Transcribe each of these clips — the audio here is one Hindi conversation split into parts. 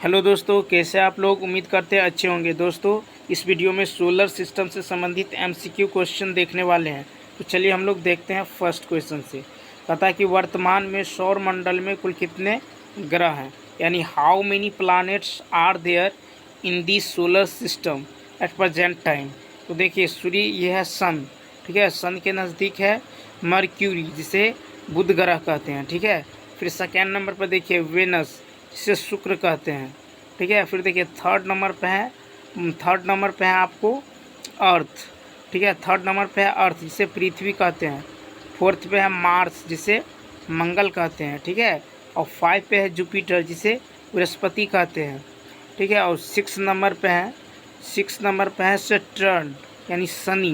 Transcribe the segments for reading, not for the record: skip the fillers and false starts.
हेलो दोस्तों, कैसे आप लोग? उम्मीद करते हैं अच्छे होंगे। दोस्तों, इस वीडियो में सोलर सिस्टम से संबंधित एमसीक्यू क्वेश्चन देखने वाले हैं। तो चलिए हम लोग देखते हैं फर्स्ट क्वेश्चन से। कहता है कि वर्तमान में सौर मंडल में कुल कितने ग्रह हैं, यानी how many planets are there in the solar system at present time. तो देखिए, सूर्य ये है सन, ठीक है। सन के नज़दीक है मर्क्यूरी, जिसे बुध ग्रह कहते हैं, ठीक है। फिर सेकेंड नंबर पर देखिए वेनस, जिसे शुक्र कहते हैं, ठीक है। फिर देखिए थर्ड नंबर पे है आपको अर्थ, ठीक है। थर्ड नंबर पे है अर्थ, जिसे पृथ्वी कहते हैं। फोर्थ पे है मार्स, जिसे मंगल कहते हैं, ठीक है। और 5 पे है जुपिटर, जिसे बृहस्पति कहते हैं, ठीक है। और सिक्स नंबर पे है सेटर्न, यानी शनि,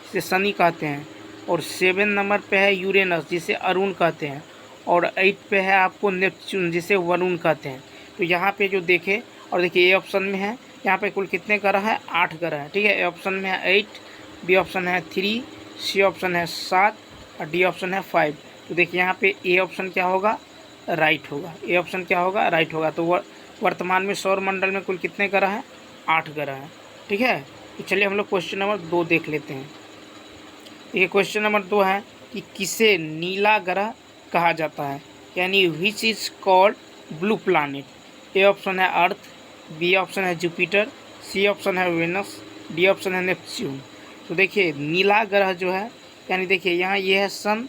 जिसे शनि कहते हैं। और 7 नंबर पे है यूरेनस, जिसे अरुण कहते हैं। और 8 पे है आपको नेपच्यून, जिसे वरुण कहते हैं। तो यहाँ पे जो देखे और देखिए, ए ऑप्शन में है, यहाँ पे कुल कितने ग्रह है? 8 ग्रह है, ठीक है। ए ऑप्शन में है 8, बी ऑप्शन है 3, सी ऑप्शन है 7 और डी ऑप्शन है 5। तो देखिए यहाँ पे ए ऑप्शन क्या होगा? राइट होगा। ए ऑप्शन क्या होगा? राइट होगा। तो वर्तमान में सौर मंडल में कुल कितने ग्रह हैं? 8 ग्रह हैं, ठीक है। तो चलिए हम लोग क्वेश्चन नंबर 2 देख लेते हैं। ये क्वेश्चन नंबर 2 है कि किसे नीला ग्रह कहा जाता है, यानी which is called blue planet. A option है अर्थ, बी ऑप्शन है जुपिटर, सी ऑप्शन है वेनस, डी ऑप्शन है नेपच्यून। तो देखिए नीला ग्रह जो है, यानी देखिए यहाँ ये है सन,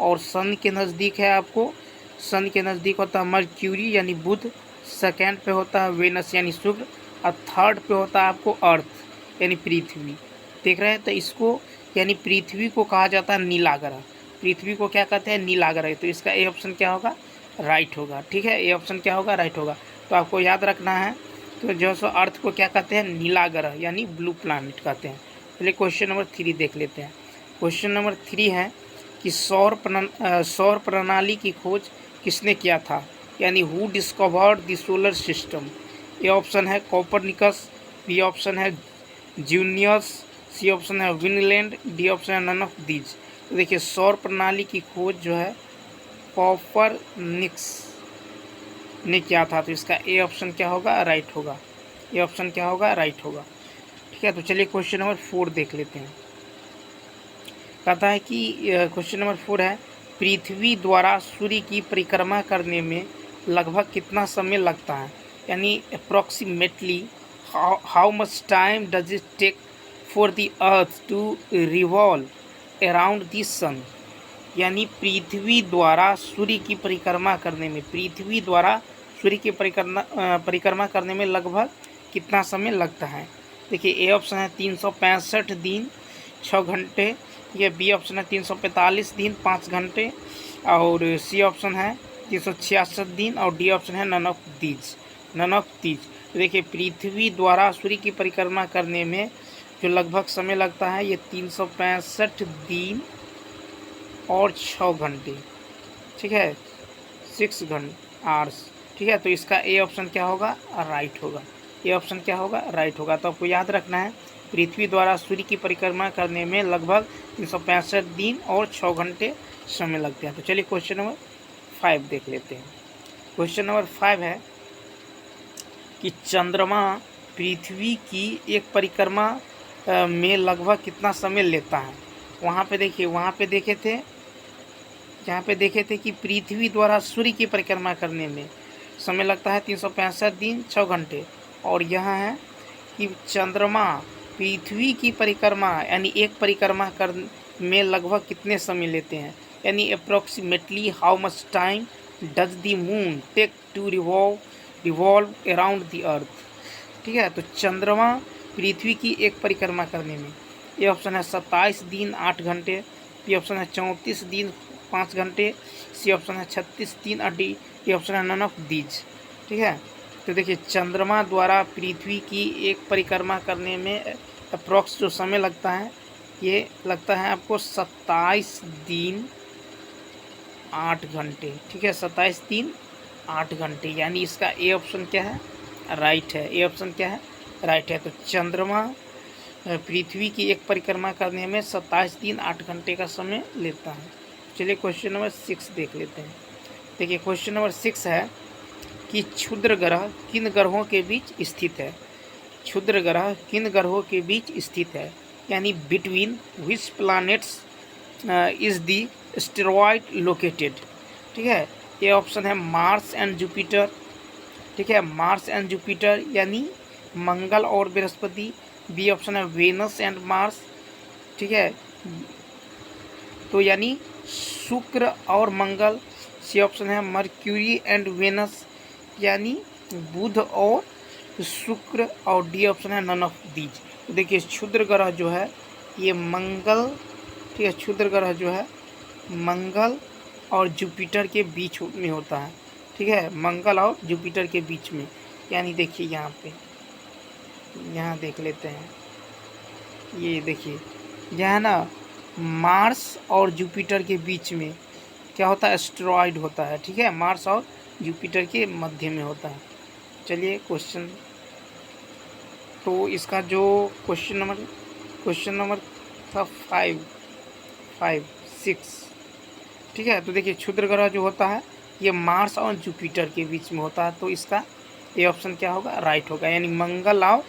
और सन के नज़दीक है आपको, सन के नज़दीक होता है मर्क्यूरी यानी बुध, सेकेंड पे होता है वेनस यानी शुक्र, और थर्ड पे होता है आपको अर्थ यानी पृथ्वी। देख रहे हैं? तो इसको यानी पृथ्वी को कहा जाता है नीला ग्रह। पृथ्वी को क्या कहते हैं? नीला ग्रह। तो इसका ए ऑप्शन क्या होगा? राइट होगा, ठीक है। ए ऑप्शन क्या होगा? राइट होगा। तो आपको याद रखना है, तो जो सो अर्थ को क्या कहते हैं? नीला ग्रह यानी ब्लू प्लैनेट कहते हैं। चलिए क्वेश्चन नंबर 3 देख लेते हैं। क्वेश्चन नंबर 3 है कि सौर प्रणाली की खोज किसने किया था, यानी who discovered the solar system. A option है कोपरनिकस, बी ऑप्शन है जूनियस, सी ऑप्शन है विनलैंड, डी ऑप्शन है नन ऑफ दीज। तो देखिए सौर प्रणाली की खोज जो है कोपरनिकस ने किया था। तो इसका ए ऑप्शन क्या होगा? राइट होगा। ए ऑप्शन क्या होगा? राइट होगा, ठीक है। तो चलिए क्वेश्चन नंबर 4 देख लेते हैं। कहता है कि क्वेश्चन नंबर 4 है, पृथ्वी द्वारा सूर्य की परिक्रमा करने में लगभग कितना समय लगता है, यानी approximately how much time does it take for the earth to revolve around the sun. यानी पृथ्वी द्वारा सूर्य की परिक्रमा करने में, पृथ्वी द्वारा सूर्य की परिक्रमा करने में लगभग कितना समय लगता है। देखिए ए ऑप्शन है 365 दिन 6 घंटे, ये बी ऑप्शन है 345 दिन 5 घंटे, और सी ऑप्शन है 366 दिन, और डी ऑप्शन है नन ऑफ दीज। तो देखिए पृथ्वी द्वारा सूर्य की परिक्रमा करने में जो लगभग समय लगता है, ये 365 दिन और 6 घंटे, ठीक है। 6 घंटे आवर्स, ठीक है। तो इसका ए ऑप्शन क्या होगा? राइट होगा। ए ऑप्शन क्या होगा? राइट होगा। तो आपको याद रखना है, पृथ्वी द्वारा सूर्य की परिक्रमा करने में लगभग 365 दिन और 6 घंटे समय लगते हैं। तो चलिए क्वेश्चन नंबर 5 देख लेते हैं। क्वेश्चन नंबर 5 है कि चंद्रमा पृथ्वी की एक परिक्रमा में लगभग कितना समय लेता है। वहाँ पे देखिए, यहाँ पे देखे थे कि पृथ्वी द्वारा सूर्य की परिक्रमा करने में समय लगता है 365 दिन 6 घंटे, और यहाँ है कि चंद्रमा पृथ्वी की परिक्रमा यानी एक परिक्रमा कर में लगभग कितने समय लेते हैं, यानी approximately how much time does the moon take to revolve around the earth, ठीक है। तो चंद्रमा पृथ्वी की एक परिक्रमा करने में, ये ऑप्शन है 27 दिन 8 घंटे, बी ऑप्शन है 34 दिन 5 घंटे, सी ऑप्शन है 36 दिन, और डी ऑप्शन है नन ऑफ दीज, ठीक है। तो देखिए चंद्रमा द्वारा पृथ्वी की एक परिक्रमा करने में अप्रॉक्स जो समय लगता है, ये लगता है आपको 27 दिन 8 घंटे, ठीक है। 27 दिन 8 घंटे, यानी इसका ए ऑप्शन क्या है? राइट है। ए ऑप्शन क्या है? राइट है। तो चंद्रमा पृथ्वी की एक परिक्रमा करने में 27 दिन 8 घंटे का समय लेता है। चलिए क्वेश्चन नंबर 6 देख लेते हैं। देखिए क्वेश्चन नंबर 6 है कि क्षुद्र ग्रह किन ग्रहों के बीच स्थित है। क्षुद्र ग्रह किन ग्रहों के बीच स्थित है, यानी between which planets is the asteroid located. ठीक है, ये ऑप्शन है मार्स एंड जुपिटर। ठीक है, मार्स एंड जुपिटर यानी मंगल और बृहस्पति। बी ऑप्शन है वेनस एंड मार्स। ठीक है, तो यानी शुक्र और मंगल। सी ऑप्शन है मर्क्यूरी एंड वेनस, यानी बुध और शुक्र। और डी ऑप्शन है नन ऑफ दीज। तो देखिए क्षुद्र ग्रह जो है ये मंगल, ठीक है, क्षुद्र ग्रह जो है मंगल और जुपिटर के बीच में होता है। ठीक है, मंगल और जुपिटर के बीच में, यानी देखिए यहाँ पे, यहाँ देख लेते हैं, ये देखिए यहाँ ना मार्स और जुपिटर के बीच में क्या होता है, एस्टेरॉयड होता है। ठीक है, मार्स और जुपिटर के मध्य में होता है। चलिए क्वेश्चन, तो इसका जो क्वेश्चन नंबर था 6। ठीक है, तो देखिए क्षुद्र ग्रह जो होता है ये मार्स और जुपिटर के बीच में होता है, तो इसका ये ऑप्शन क्या होगा, राइट होगा, यानी मंगल और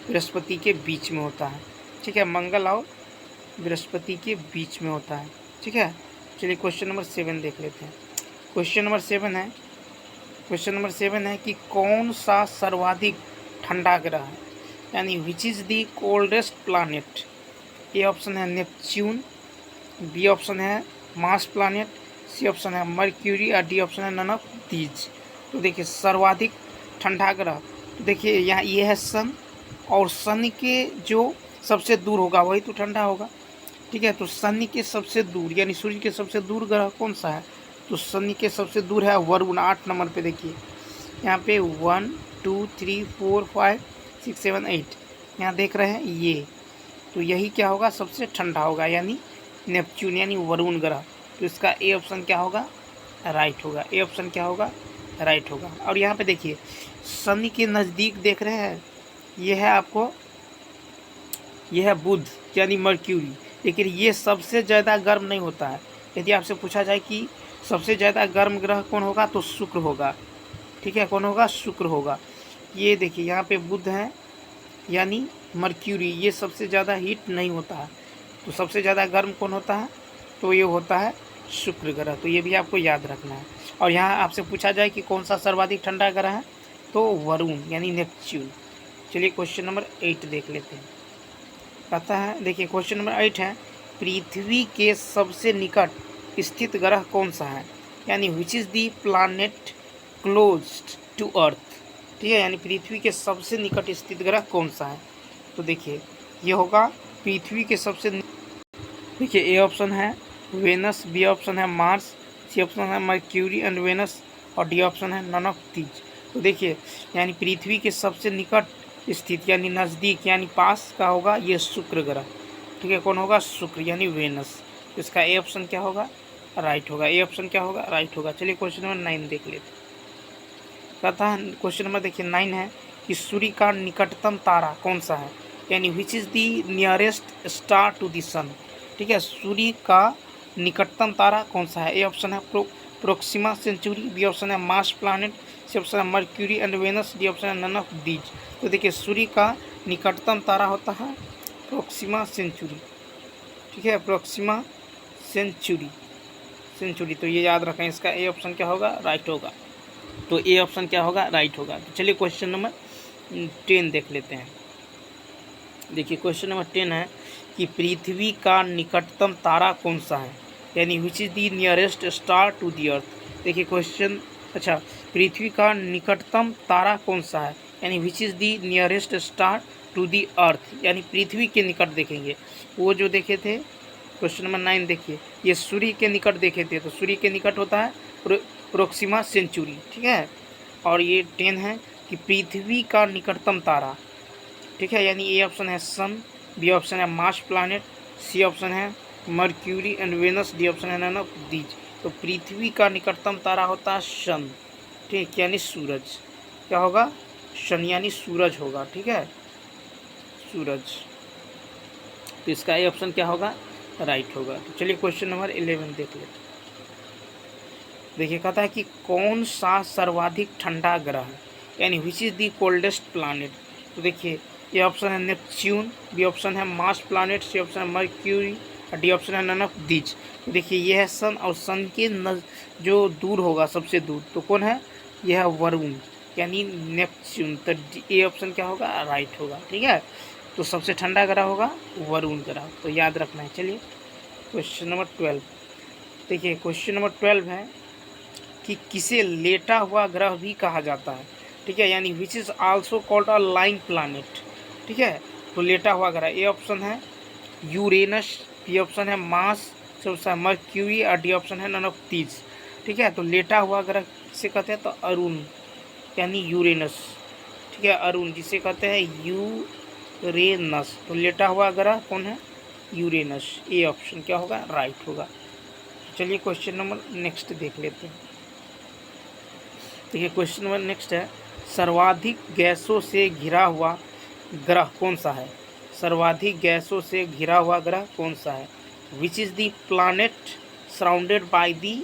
बृहस्पति के बीच में होता है। ठीक है, मंगल और बृहस्पति के बीच में होता है। ठीक है, चलिए क्वेश्चन नंबर 7 देख लेते हैं। क्वेश्चन नंबर 7 है कि कौन सा सर्वाधिक ठंडा ग्रह है, यानी which is the coldest planet. A option है नेपच्यून, बी ऑप्शन है मार्स प्लानिट, सी ऑप्शन है मर्क्यूरी और डी ऑप्शन है नन ऑफ दीज। तो देखिए सर्वाधिक ठंडा ग्रह, तो देखिए यहाँ ये है सन, और सन के जो सबसे दूर होगा वही तो ठंडा होगा। ठीक है, तो शनि के सबसे दूर यानी सूर्य के सबसे दूर ग्रह कौन सा है, तो शनि के सबसे दूर है वरुण। 8 नंबर पे देखिए यहाँ पे 1 2 3 4 5 6 7 8 यहाँ देख रहे हैं ये, तो यही क्या होगा, सबसे ठंडा होगा, यानी नेपच्यून यानी वरुण ग्रह। तो इसका ए ऑप्शन क्या होगा, राइट होगा। ए ऑप्शन क्या होगा, राइट होगा। और यहाँ पे देखिए शनि के नज़दीक देख रहे हैं, ये है आपको, ये है बुध यानी मर्क्यूरी, लेकिन ये सबसे ज़्यादा गर्म नहीं होता है। यदि आपसे पूछा जाए कि सबसे ज़्यादा गर्म ग्रह कौन होगा, तो शुक्र होगा। ठीक है, कौन होगा, शुक्र होगा। ये देखिए यहाँ पे बुध है यानी मर्क्यूरी, ये सबसे ज़्यादा हीट नहीं होता है। तो सबसे ज़्यादा गर्म कौन होता है, तो ये होता है शुक्र ग्रह। तो ये भी आपको याद रखना है। और यहाँ आपसे पूछा जाए कि कौन सा सर्वाधिक ठंडा ग्रह है, तो वरुण यानी नेपच्यून। चलिए क्वेश्चन नंबर 8 देख लेते हैं। कहता है, देखिए क्वेश्चन नंबर 8 है, पृथ्वी के सबसे निकट स्थित ग्रह कौन सा है, यानी which is the planet closed to earth. ठीक है, यानी पृथ्वी के सबसे निकट स्थित ग्रह कौन सा है, तो देखिए ये होगा पृथ्वी के सबसे, देखिए ए ऑप्शन है वेनस, बी ऑप्शन है मार्स, सी ऑप्शन है मर्क्यूरी एंड वेनस, और डी ऑप्शन है नन ऑफ दीज। तो देखिए यानी पृथ्वी के सबसे निकट स्थित यानी नज़दीक यानी पास का होगा ये शुक्र ग्रह। ठीक है, कौन होगा, शुक्र यानी वेनस। इसका ए ऑप्शन क्या होगा, राइट होगा। ए ऑप्शन क्या होगा, राइट होगा। चलिए क्वेश्चन नंबर 9 देख लेते हैं। कहता है क्वेश्चन नंबर देखिए 9 है कि सूर्य का निकटतम तारा कौन सा है, यानी which is the nearest star to the sun. ठीक है, सूर्य का निकटतम तारा कौन सा है। ए ऑप्शन है प्रोक्सिमा सेंचुरी, बी ऑप्शन है मार्स प्लानेट, सी ऑप्शन है Mercury and Venus, D option है नन ऑफ दीज। तो देखिए सूर्य का निकटतम तारा होता है प्रोक्सिमा सेंचुरी। ठीक है, प्रोक्सिमा सेंचुरी, तो ये याद रखें। इसका ए ऑप्शन क्या होगा, राइट होगा। तो ए ऑप्शन क्या होगा, राइट होगा। तो चलिए क्वेश्चन नंबर 10 देख लेते हैं। देखिए क्वेश्चन नंबर 10 है कि पृथ्वी का निकटतम तारा कौन सा है, यानी which is the nearest star to the earth. देखिए क्वेश्चन, अच्छा, पृथ्वी का निकटतम तारा कौन सा है, यानी which is the nearest star to the earth, यानी पृथ्वी के निकट देखेंगे। वो जो देखे थे क्वेश्चन नंबर 9 देखिए, ये सूर्य के निकट देखे थे, तो सूर्य के निकट होता है प्रोक्सिमा सेंचुरी। ठीक है, और ये 10 है कि पृथ्वी का निकटतम तारा। ठीक है, यानी ए ऑप्शन है सन, बी ऑप्शन है मार्स प्लानेट, सी ऑप्शन है Mercury and Venus, D option है नन ऑफ दीज। तो पृथ्वी का निकटतम तारा होता है सन। ठीक, यानी सूरज। क्या होगा, सन यानी सूरज होगा। ठीक है, सूरज। तो इसका ए ऑप्शन क्या होगा, राइट होगा। तो चलिए क्वेश्चन नंबर 11 देख लेते हैं। देखिए कहता है कि कौन सा सर्वाधिक ठंडा ग्रह है, यानी which is the coldest planet. तो देखिए ये ऑप्शन है नेपच्यून, बी ऑप्शन है मार्स प्लानिट, सी ऑप्शन है मर्क्यूरी और डी ऑप्शन है नन ऑफ दीज। तो देखिए ये है सन, और सन के जो दूर होगा सबसे दूर तो कौन है, यह है वरुण यानी नेपच्यून। तो ए ऑप्शन क्या होगा, राइट होगा। ठीक है, तो सबसे ठंडा ग्रह होगा वरुण ग्रह, तो याद रखना है। चलिए क्वेश्चन नंबर 12। देखिए क्वेश्चन नंबर 12 है कि किसे लेटा हुआ ग्रह भी कहा जाता है। ठीक है, यानी which is also called a lying planet. ठीक है, तो लेटा हुआ ग्रह ए ऑप्शन है यूरेनस, बी ऑप्शन है मार्स, सी ऑप्शन है मर्क्यूरी और डी ऑप्शन है नन ऑफ दीज। ठीक है, तो लेटा हुआ ग्रह किसे कहते हैं, तो अरुण यानी यूरेनस। ठीक है, अरुण जिसे कहते हैं यूरेनस। तो लेटा हुआ ग्रह कौन है, यूरेनस। ए ऑप्शन क्या होगा, राइट होगा। चलिए क्वेश्चन नंबर नेक्स्ट देख लेते हैं। देखिए क्वेश्चन नंबर नेक्स्ट है, सर्वाधिक गैसों से घिरा हुआ ग्रह कौन सा है। सर्वाधिक गैसों से घिरा हुआ ग्रह कौन सा है, विच is the planet surrounded by the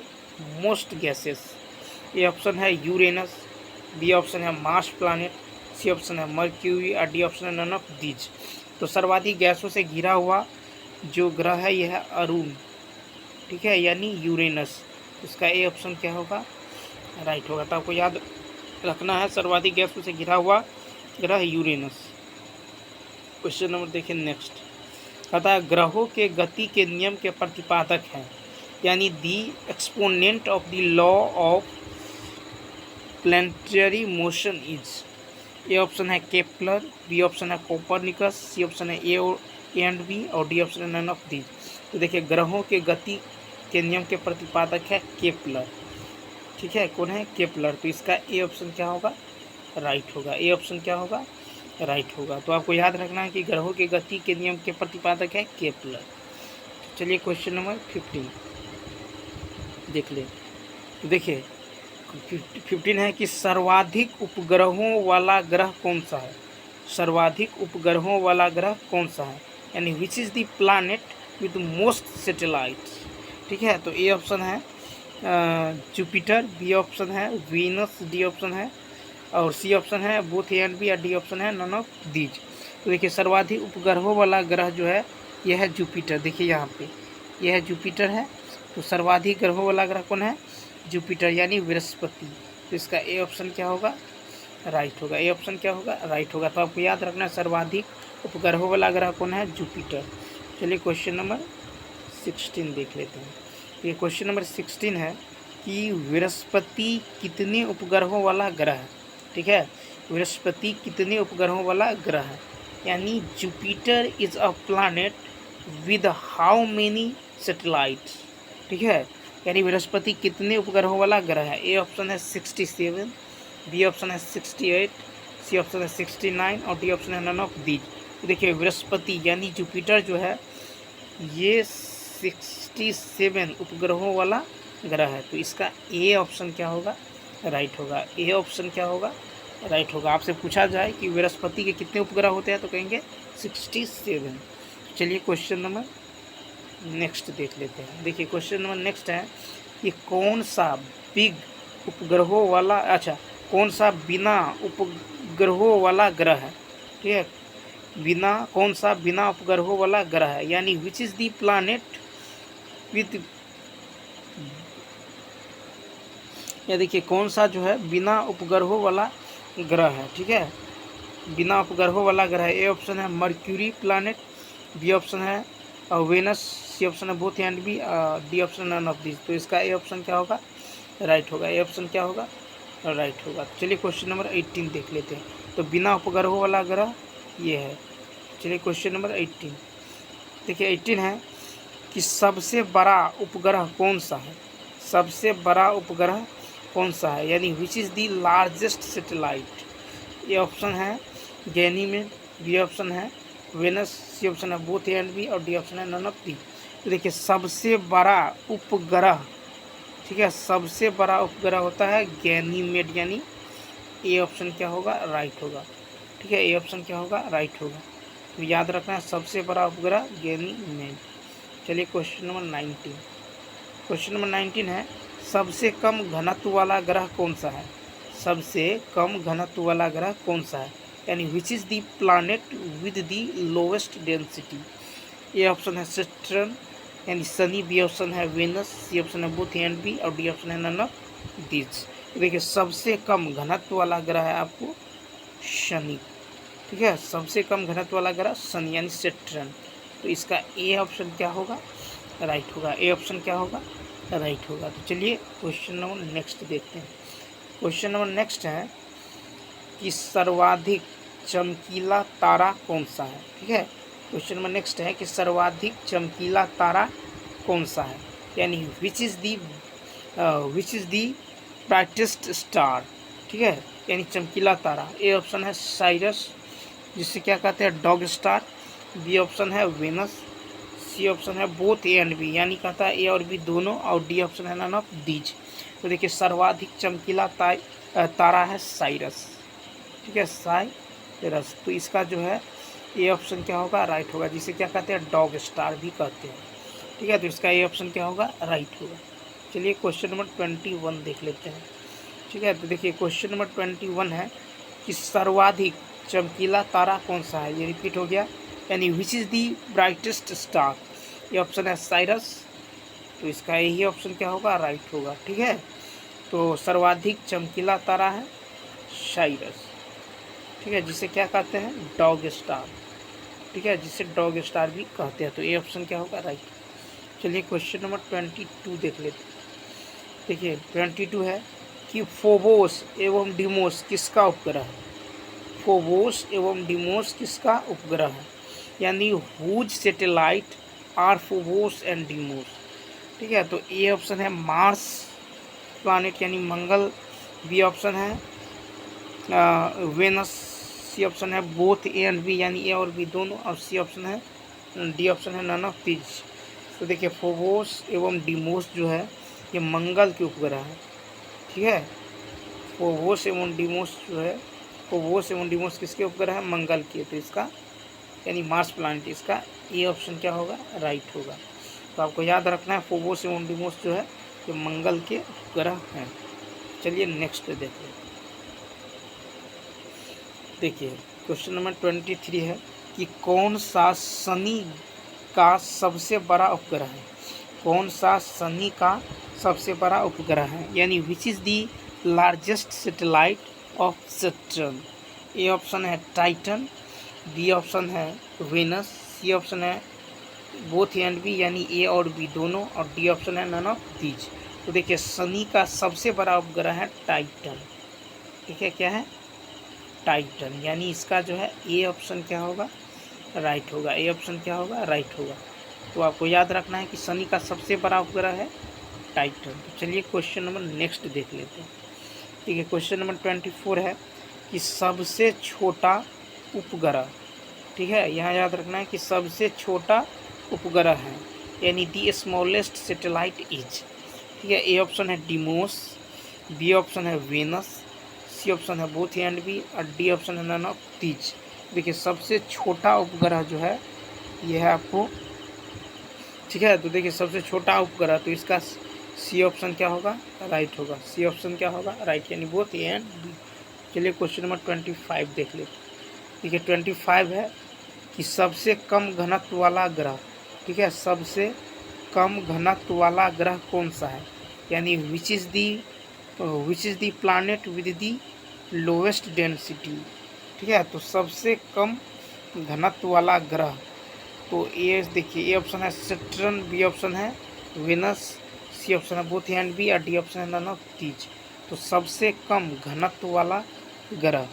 most gases. A option है यूरेनस, बी ऑप्शन है मार्स प्लानेट, सी ऑप्शन है मर्क्यूरी और डी ऑप्शन है नन ऑफ दीज। तो सर्वाधिक गैसों से घिरा हुआ जो ग्रह है यह है अरुण। ठीक है, यानी यूरेनस। इसका ए ऑप्शन क्या होगा, राइट होगा। तो आपको याद रखना है सर्वाधिक गैसों से घिरा हुआ ग्रह यूरेनस। क्वेश्चन नंबर देखिए नेक्स्ट, कहता है ग्रहों के गति के नियम के प्रतिपादक हैं, यानी the exponent of the law of planetary motion is. A option है केपलर, बी ऑप्शन है कोपरनिकस, सी ऑप्शन है ए एंड बी और डी ऑप्शन है नन ऑफ दीज। तो देखिए ग्रहों के गति के नियम के प्रतिपादक है केपलर। ठीक है, कौन है, केपलर। तो इसका ए ऑप्शन क्या होगा, राइट होगा। ए ऑप्शन क्या होगा, राइट होगा। तो आपको याद रखना है कि ग्रहों के गति के नियम के प्रतिपादक है केपलर। चलिए क्वेश्चन नंबर 15 देख ले। तो देखिए 15 है कि सर्वाधिक उपग्रहों वाला ग्रह कौन सा है। सर्वाधिक उपग्रहों वाला ग्रह कौन सा है, यानी which is the planet with most satellites. ठीक है, तो ए ऑप्शन है जुपिटर, बी ऑप्शन है वीनस, डी ऑप्शन है और सी ऑप्शन है बोथ ए एंड बी और डी ऑप्शन है नन ऑफ दीज। तो देखिए सर्वाधिक उपग्रहों वाला ग्रह जो है यह है जुपिटर। देखिए यहाँ पे यह है जुपिटर है। तो सर्वाधिक ग्रहों वाला ग्रह कौन है, जुपिटर यानी बृहस्पति। तो इसका ए ऑप्शन क्या होगा, राइट होगा। ए ऑप्शन क्या होगा, राइट होगा। तो आपको याद रखना है सर्वाधिक उपग्रहों वाला ग्रह कौन है, जुपिटर। चलिए क्वेश्चन नंबर 16 देख लेते हैं। ये क्वेश्चन नंबर 16 है कि बृहस्पति कितने उपग्रहों वाला ग्रह है। ठीक है, बृहस्पति कितने उपग्रहों वाला ग्रह है, यानी Jupiter is a planet with how many satellites. ठीक है, यानी बृहस्पति कितने उपग्रहों वाला ग्रह है। ए ऑप्शन है 67, बी ऑप्शन है 68, सी ऑप्शन है 69 और डी ऑप्शन है नन ऑफ दीज। तो देखिए बृहस्पति यानी जुपिटर जो है ये 67 उपग्रहों वाला ग्रह है। तो इसका ए ऑप्शन क्या होगा, राइट होगा। ए ऑप्शन क्या होगा, राइट होगा। आपसे पूछा जाए कि बृहस्पति के कितने उपग्रह होते हैं तो कहेंगे 67। चलिए क्वेश्चन नंबर नेक्स्ट देख लेते हैं। देखिए क्वेश्चन नंबर नेक्स्ट है कि कौन सा बिग उपग्रहों वाला, अच्छा कौन सा बिना उपग्रहों वाला ग्रह है। ठीक है, कौन सा बिना उपग्रहों वाला ग्रह है, यानी which is the planet with, या देखिए कौन सा जो है बिना उपग्रहों वाला ग्रह है। ठीक है, बिना उपग्रहों वाला ग्रह है। ए ऑप्शन है मर्क्यूरी प्लानेट, बी ऑप्शन है वेनस, सी ऑप्शन है both and B, D option none of this. तो इसका ए ऑप्शन क्या होगा, राइट होगा। ए ऑप्शन क्या होगा, राइट होगा। चलिए क्वेश्चन नंबर 18 देख लेते हैं। तो बिना उपग्रहों वाला ग्रह ये है। चलिए क्वेश्चन नंबर 18 देखिए 18 है कि सबसे बड़ा उपग्रह कौन सा है। सबसे बड़ा उपग्रह कौन सा है, यानी which is the largest satellite. A option है गैनीमेड, बी ऑप्शन है वेनस, सी ऑप्शन है बोथ ए एंड बी और डी ऑप्शन है नन ऑफ दी। तो देखिए सबसे बड़ा उपग्रह, ठीक है, सबसे बड़ा उपग्रह होता है गैनीमेड, यानी ए ऑप्शन क्या होगा, राइट होगा। ठीक है, ए ऑप्शन क्या होगा, राइट होगा। तो याद रखना है सबसे बड़ा उपग्रह गैनीमेड। चलिए क्वेश्चन नंबर 19। क्वेश्चन नंबर 19 है सबसे कम घनत्व वाला ग्रह कौन सा है? सबसे कम घनत्व वाला ग्रह कौन सा है? यानी which is the planet with the lowest density? A option है सैटर्न यानी शनि, बी ऑप्शन है वेनस, सी ऑप्शन है बोथ ए एंड बी और डी ऑप्शन है नन ऑफ दीज। देखिए सबसे कम घनत्व वाला ग्रह है आपको शनि, ठीक है, सबसे कम घनत्व वाला ग्रह शनि यानी सैटर्न। तो इसका ए ऑप्शन क्या होगा? राइट होगा। ए ऑप्शन क्या होगा? राइट होगा। तो चलिए क्वेश्चन नंबर नेक्स्ट देखते हैं। क्वेश्चन नंबर नेक्स्ट है कि सर्वाधिक चमकीला तारा कौन सा है? ठीक है, क्वेश्चन नंबर नेक्स्ट है कि सर्वाधिक चमकीला तारा कौन सा है, यानी which is the brightest star, ठीक है, यानी चमकीला तारा। ए ऑप्शन है साइरस जिसे क्या कहते हैं डॉग स्टार, बी ऑप्शन है वेनस, सी ऑप्शन है बोथ ए एंड बी यानी कहता है ए और बी दोनों, और डी ऑप्शन है नन ऑफ दीज। तो देखिए सर्वाधिक चमकीला तारा है साइरस, ठीक है, साइरस। तो इसका जो है ए ऑप्शन क्या होगा? राइट होगा, जिसे क्या कहते हैं डॉग स्टार भी कहते हैं, ठीक है। तो इसका ए ऑप्शन क्या होगा? राइट होगा। चलिए क्वेश्चन नंबर 21 देख लेते हैं, ठीक है। तो देखिए क्वेश्चन नंबर 21 है कि सर्वाधिक चमकीला तारा कौन सा है? ये रिपीट हो गया, यानी which is the brightest star. ये ऑप्शन है साइरस, तो इसका यही ऑप्शन क्या होगा? राइट होगा, ठीक है। तो सर्वाधिक चमकीला तारा है साइरस, ठीक है, जिसे क्या कहते हैं डॉग स्टार, ठीक है, जिसे डॉग स्टार भी कहते हैं। तो ये ऑप्शन क्या होगा? राइट। चलिए क्वेश्चन नंबर 22 देख लेते हैं। देखिए 22 है कि फोबोस एवं डिमोस किसका उपग्रह है? फोबोस एवं डिमोस किसका उपग्रह है, यानी whose satellite are Phobos and Deimos, ठीक है। तो ए ऑप्शन है मार्स प्लानेट यानी मंगल, बी ऑप्शन है वेनस, सी ऑप्शन है बोथ ए एंड बी यानी ए और बी दोनों, और सी ऑप्शन है डी ऑप्शन है नन ऑफ दीज। तो देखिए फोबोस एवं डिमोस जो है ये मंगल के उपग्रह है, ठीक है। फोबोस एवं डिमोस जो है, फोबोस एवं डिमोस किसके उपग्रह है? मंगल के। तो इसका यानी मार्स प्लानेट, इसका ए ऑप्शन क्या होगा? राइट होगा। तो आपको याद रखना है फोबोस एवं डिमोस जो है ये मंगल के उपग्रह हैं। चलिए नेक्स्ट देखते हैं। देखिए क्वेश्चन नंबर 23 है कि कौन सा शनि का सबसे बड़ा उपग्रह है? कौन सा शनि का सबसे बड़ा उपग्रह है, यानी which is the largest satellite of Saturn? A option है टाइटन, बी ऑप्शन है वेनस, सी ऑप्शन है बोथ ए एंड बी यानी ए और बी दोनों, और डी ऑप्शन है नन ऑफ दीज। तो देखिए शनि का सबसे बड़ा उपग्रह है टाइटन, ठीक है, क्या है? टाइटन, यानी इसका जो है ए ऑप्शन क्या होगा? राइट होगा। ए ऑप्शन क्या होगा? राइट होगा। तो आपको याद रखना है कि शनि का सबसे बड़ा उपग्रह है टाइटन। तो चलिए क्वेश्चन नंबर नेक्स्ट देख लेते हैं, ठीक है। क्वेश्चन नंबर 24 है कि सबसे छोटा उपग्रह, ठीक है, यहाँ याद रखना है कि सबसे छोटा उपग्रह है, यानी दी स्मॉलेस्ट सैटेलाइट इज, ठीक है। ए ऑप्शन है डिमोस, बी ऑप्शन है वेनस, सी ऑप्शन है बोथ ए एंड बी, और डी ऑप्शन है नन ऑफ दीज। देखिए सबसे छोटा उपग्रह जो है ये है आपको, ठीक है। तो देखिए सबसे छोटा उपग्रह, तो इसका सी ऑप्शन क्या होगा? राइट होगा। सी ऑप्शन क्या होगा? राइट, यानी बोथ ए एंड बी। चलिए क्वेश्चन नंबर 25 देख लेते हैं, ठीक है। 25 है कि सबसे कम घनत्व वाला ग्रह, ठीक है, सबसे कम घनत्व वाला ग्रह कौन सा है, यानी which is the planet with the lowest density, ठीक है। तो सबसे कम घनत्व वाला ग्रह, तो ए देखिए ए ऑप्शन है सैटर्न, बी ऑप्शन है वेनस, सी ऑप्शन है बोथ ए एंड बी, और डी ऑप्शन है नन ऑफ दीज। तो सबसे कम घनत्व वाला ग्रह,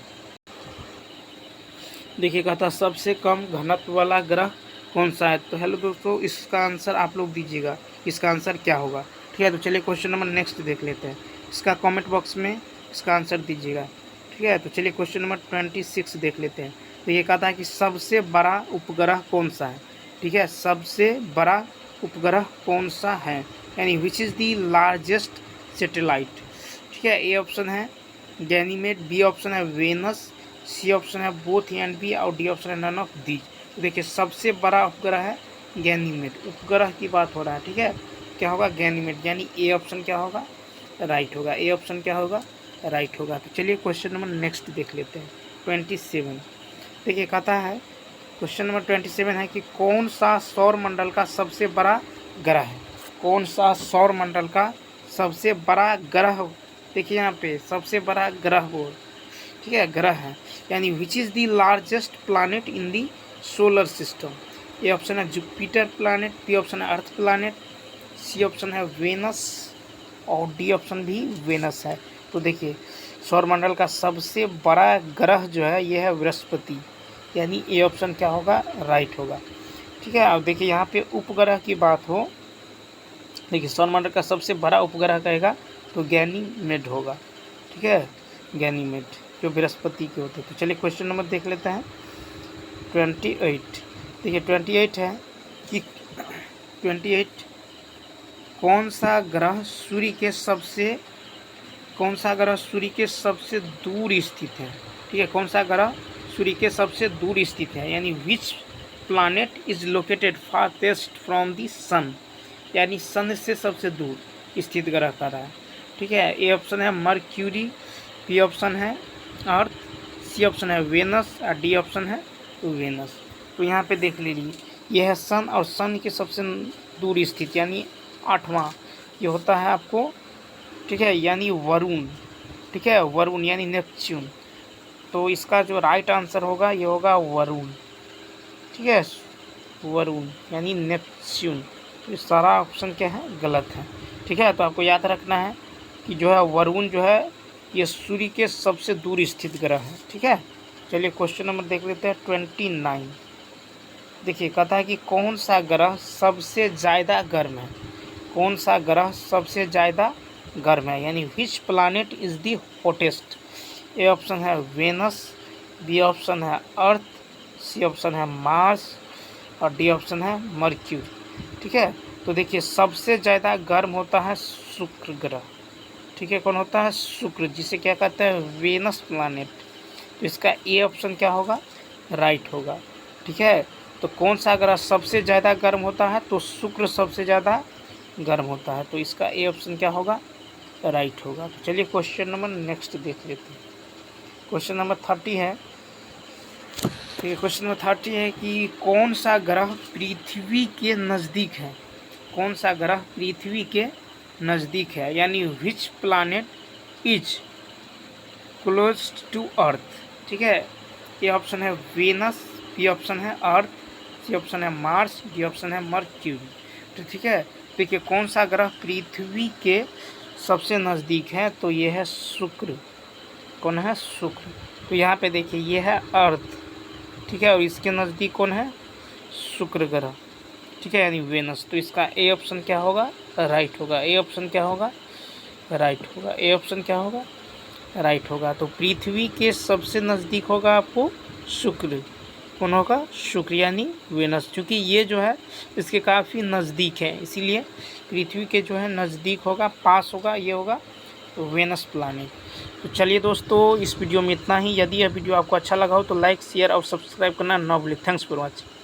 देखिए कहता सबसे कम घनत्व वाला ग्रह कौन सा है। तो हेलो दोस्तों, इसका आंसर आप लोग दीजिएगा, इसका आंसर क्या होगा, ठीक है। तो चलिए क्वेश्चन नंबर नेक्स्ट देख लेते हैं, इसका कमेंट बॉक्स में इसका आंसर दीजिएगा, ठीक है। तो चलिए क्वेश्चन नंबर 26 देख लेते हैं। तो ये कहता है कि सबसे बड़ा उपग्रह कौन सा है, ठीक है, सबसे बड़ा उपग्रह कौन सा है, यानी which is the largest satellite, ठीक है। ए ऑप्शन है गैनीमेड, बी ऑप्शन है वेनस, सी ऑप्शन है बोथ ए एंड बी, और डी ऑप्शन है नन ऑफ दीज। तो देखिए सबसे बड़ा उपग्रह है गैनीमेड, उपग्रह की बात हो रहा है, ठीक है, क्या होगा? गैनीमेड, यानी ए ऑप्शन क्या होगा? राइट होगा। ए ऑप्शन क्या होगा? राइट होगा। तो चलिए क्वेश्चन नंबर नेक्स्ट देख लेते हैं 27। देखिए कहता है क्वेश्चन नंबर 27 है कि कौन सा सौर मंडल का सबसे बड़ा ग्रह है? कौन सा सौर मंडल का सबसे बड़ा ग्रह? देखिए यहाँ पे सबसे बड़ा ग्रह बोल, ठीक है, ग्रह है, यानी which is the largest planet in the solar system. A option है जुपिटर प्लानिट, बी ऑप्शन है अर्थ प्लानिट, सी ऑप्शन है वेनस और डी ऑप्शन भी वेनस है। तो देखिए सौरमंडल का सबसे बड़ा ग्रह जो है यह है बृहस्पति, यानी ए ऑप्शन क्या होगा? राइट होगा। ठीक है, अब देखिए यहाँ पे उपग्रह की बात हो, देखिए सौरमंडल का सबसे बड़ा उपग्रह कहेगा तो गैनीमेड होगा। ठीक है, गैनीमेड जो बृहस्पति के होते हैं। तो चलिए क्वेश्चन नंबर देख लेते हैं 28। देखिए 28 है कि 28 कौन सा ग्रह सूर्य के सबसे दूर स्थित है? ठीक है, कौन सा ग्रह सूर्य के सबसे दूर स्थित है, यानी which planet is located farthest from the sun, यानी सन से सबसे दूर स्थित ग्रह का रहा है। ठीक है, ए ऑप्शन है मर्क्यूरी, बी ऑप्शन है अर्थ, सी ऑप्शन है वेनस और डी ऑप्शन है वेनस। तो यहाँ पे देख लीजिए यह है सन, और सन के सबसे दूर स्थित यानी 8वां ये होता है आपको, ठीक है, यानी वरुण। ठीक है, वरुण यानी नेपच्यून। तो इसका जो राइट आंसर होगा ये होगा वरुण। ठीक है, वरुण यानी नेपच्यून। तो ये सारा ऑप्शन क्या है? गलत है। ठीक है, तो आपको याद रखना है कि जो है वरुण जो है ये सूर्य के सबसे दूर स्थित ग्रह है। ठीक है, चलिए क्वेश्चन नंबर देख लेते हैं 29। देखिए कहता है कि कौन सा ग्रह सबसे ज़्यादा गर्म है? कौन सा ग्रह सबसे ज़्यादा गर्म है, यानी which planet is the hottest. A option है वेनस, बी ऑप्शन है अर्थ, सी ऑप्शन है मार्स और डी ऑप्शन है मर्क्यूरी। ठीक है, तो देखिए सबसे ज़्यादा गर्म होता है शुक्र ग्रह। ठीक है, कौन होता है? शुक्र, जिसे क्या कहते हैं? Venus planet. तो इसका ए ऑप्शन क्या होगा? राइट होगा। ठीक है, तो कौन सा ग्रह सबसे ज़्यादा गर्म होता है? तो शुक्र सबसे ज़्यादा गर्म होता है। तो इसका ए ऑप्शन क्या होगा? राइट होगा। तो चलिए क्वेश्चन नंबर नेक्स्ट देख लेते हैं। क्वेश्चन नंबर 30 है। ठीक है, क्वेश्चन नंबर 30 है कि कौन सा ग्रह पृथ्वी के नज़दीक है? कौन सा ग्रह पृथ्वी के नज़दीक है, यानी which planet is close to earth. ठीक है, ये ऑप्शन है वेनस, बी ऑप्शन है अर्थ, सी ऑप्शन है मार्स, डी ऑप्शन है मर्क्यूरी। तो ठीक है, देखिए कौन सा ग्रह पृथ्वी के सबसे नज़दीक है? तो ये है शुक्र। कौन है? शुक्र। तो यहाँ पे देखिए ये है अर्थ। ठीक है, और इसके नज़दीक कौन है? शुक्र ग्रह। ठीक है, यानी वेनस। तो इसका ए ऑप्शन क्या होगा? राइट होगा। ए ऑप्शन क्या होगा? राइट होगा। ए ऑप्शन क्या होगा? राइट होगा। तो पृथ्वी के सबसे नज़दीक होगा आपको शुक्र। कौन होगा? शुक्र यानी वेनस। क्योंकि ये जो है इसके काफ़ी नज़दीक है, इसीलिए पृथ्वी के जो है नज़दीक होगा, पास होगा, ये होगा वेनस प्लानेट। तो चलिए दोस्तों इस वीडियो में इतना ही। यदि यह वीडियो आपको अच्छा लगा हो तो लाइक, शेयर और सब्सक्राइब करना ना भूलें। Thanks for watching.